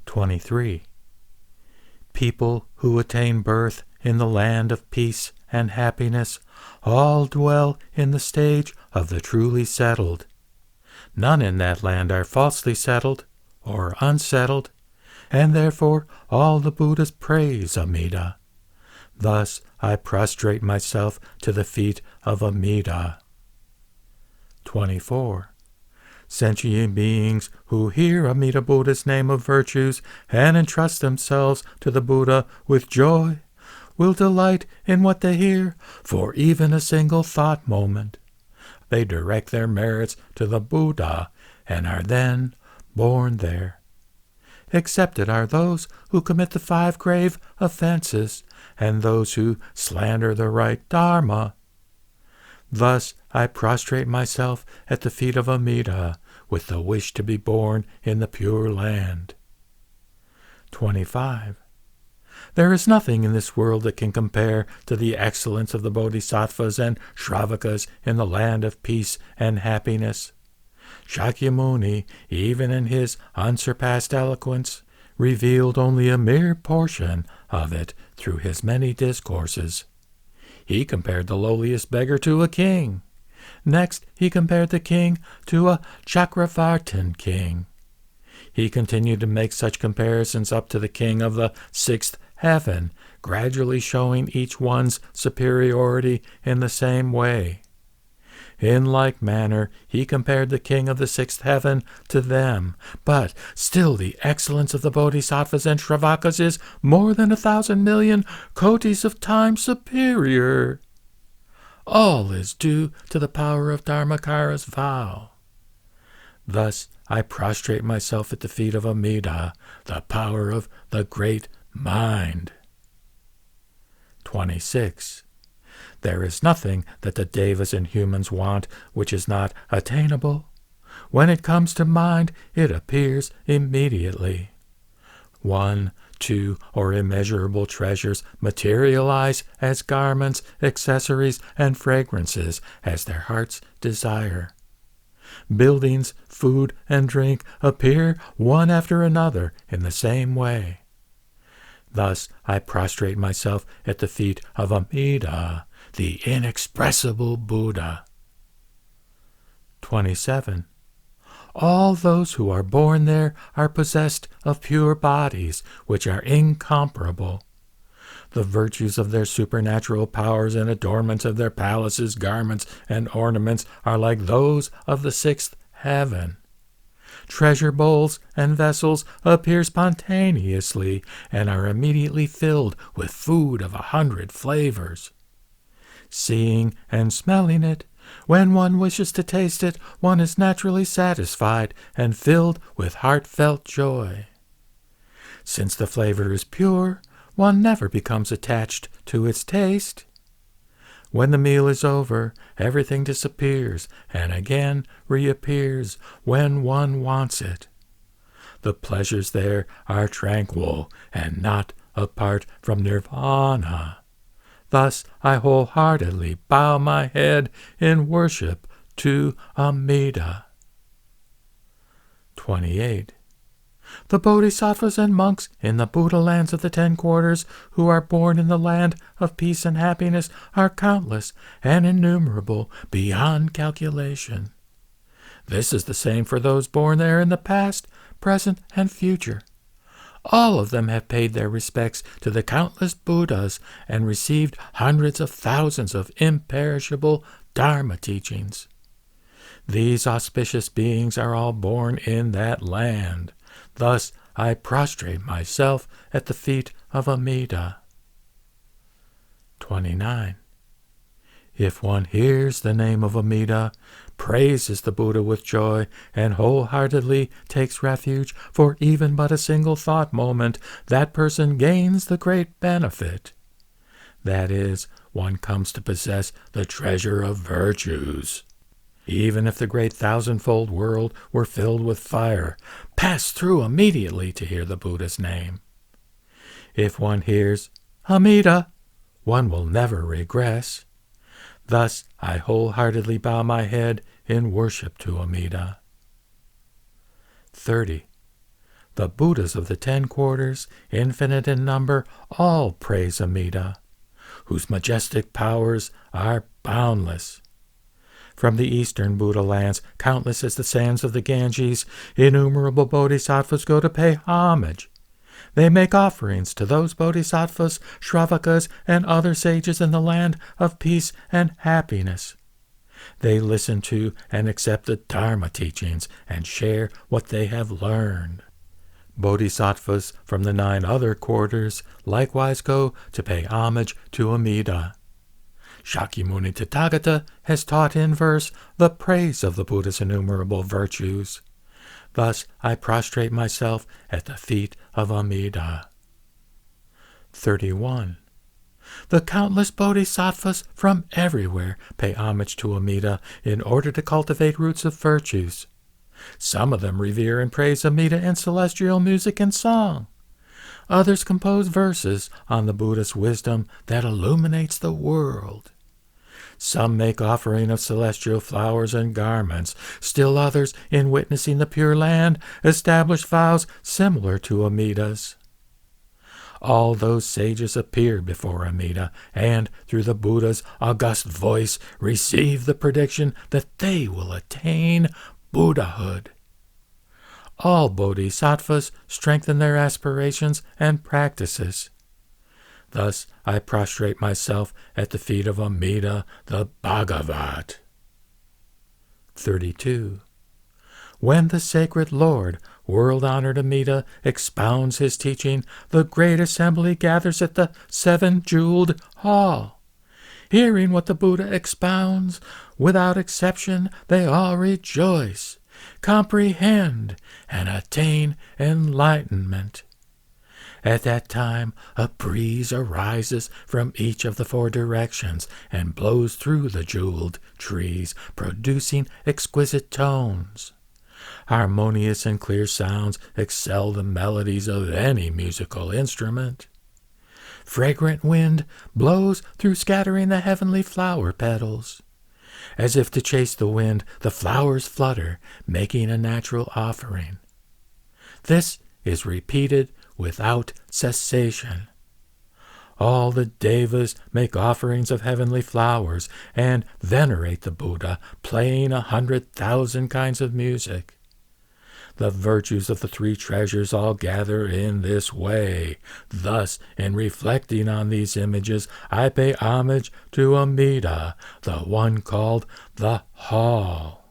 23. People who attain birth in the land of peace and happiness all dwell in the stage of the truly settled. None in that land are falsely settled or unsettled, and therefore all the Buddhas praise Amida. Thus I prostrate myself to the feet of Amida. 24. Sentient beings who hear Amida Buddha's name of virtues and entrust themselves to the Buddha with joy will delight in what they hear for even a single thought moment. They direct their merits to the Buddha and are then born there. Excepted are those who commit the 5 grave offenses and those who slander the right Dharma. Thus I prostrate myself at the feet of Amida with the wish to be born in the Pure Land. 25. There is nothing in this world that can compare to the excellence of the Bodhisattvas and Shravakas in the land of peace and happiness. Shakyamuni, even in his unsurpassed eloquence, revealed only a mere portion of it through his many discourses. He compared the lowliest beggar to a king. Next, he compared the king to a Chakravartin king. He continued to make such comparisons up to the king of the 6th heaven, gradually showing each one's superiority in the same way. In like manner, he compared the king of the 6th heaven to them, but still the excellence of the Bodhisattvas and Shravakas is more than 1,000,000,000 kotis of times superior. All is due to the power of Dharmakara's vow. Thus I prostrate myself at the feet of Amida, the power of the great mind. 26. There is nothing that the devas and humans want which is not attainable. When it comes to mind, it appears immediately. 1, 2, or immeasurable treasures materialize as garments, accessories, and fragrances as their hearts desire. Buildings, food, and drink appear one after another in the same way. Thus I prostrate myself at the feet of Amida, the inexpressible Buddha. 27. All those who are born there are possessed of pure bodies, which are incomparable. The virtues of their supernatural powers and adornments of their palaces, garments, and ornaments are like those of the 6th heaven. Treasure bowls and vessels appear spontaneously and are immediately filled with food of 100 flavors. Seeing and smelling it, when one wishes to taste it, one is naturally satisfied and filled with heartfelt joy. Since the flavor is pure, one never becomes attached to its taste. When the meal is over, everything disappears and again reappears when one wants it. The pleasures there are tranquil and not apart from nirvana. Thus I wholeheartedly bow my head in worship to Amida. 28. The Bodhisattvas and monks in the Buddha lands of the 10 quarters who are born in the land of peace and happiness are countless and innumerable beyond calculation. This is the same for those born there in the past, present, and future. All of them have paid their respects to the countless Buddhas and received hundreds of thousands of imperishable Dharma teachings. These auspicious beings are all born in that land. Thus I prostrate myself at the feet of Amida. 29. If one hears the name of Amida, praises the Buddha with joy, and wholeheartedly takes refuge for even but a single thought moment, that person gains the great benefit. That is, one comes to possess the treasure of virtues. Even if the great 1,000-fold world were filled with fire, pass through immediately to hear the Buddha's name. If one hears Amida, one will never regress. Thus I wholeheartedly bow my head in worship to Amida. 30. The Buddhas of the 10 quarters, infinite in number, all praise Amida, whose majestic powers are boundless. From the eastern Buddha lands, countless as the sands of the Ganges, innumerable bodhisattvas go to pay homage. They make offerings to those bodhisattvas, Shravakas, and other sages in the land of peace and happiness. They listen to and accept the Dharma teachings and share what they have learned. Bodhisattvas from the 9 other quarters likewise go to pay homage to Amida. Shakyamuni Tathagata has taught in verse the praise of the Buddha's innumerable virtues. Thus I prostrate myself at the feet of Amida. 31. The countless bodhisattvas from everywhere pay homage to Amida in order to cultivate roots of virtues. Some of them revere and praise Amida in celestial music and song. Others compose verses on the Buddha's wisdom that illuminates the world. Some make offering of celestial flowers and garments. Still others, in witnessing the Pure Land, establish vows similar to Amida's. All those sages appear before Amida, and through the Buddha's august voice receive the prediction that they will attain Buddhahood. All bodhisattvas strengthen their aspirations and practices. Thus I prostrate myself at the feet of Amida the Bhagavat. 32. When the sacred Lord, world-honored Amida, expounds his teaching, the great assembly gathers at the 7-jeweled hall. Hearing what the Buddha expounds, without exception they all rejoice, comprehend, and attain enlightenment. At that time a breeze arises from each of the 4 directions and blows through the jeweled trees, producing exquisite tones. Harmonious and clear sounds excel the melodies of any musical instrument. Fragrant wind blows through, scattering the heavenly flower petals. As if to chase the wind, the flowers flutter, making a natural offering. This is repeated without cessation. All the devas make offerings of heavenly flowers and venerate the Buddha, playing 100,000 kinds of music. The virtues of the 3 treasures all gather in this way. Thus, in reflecting on these images, I pay homage to Amida, the one called the Hall.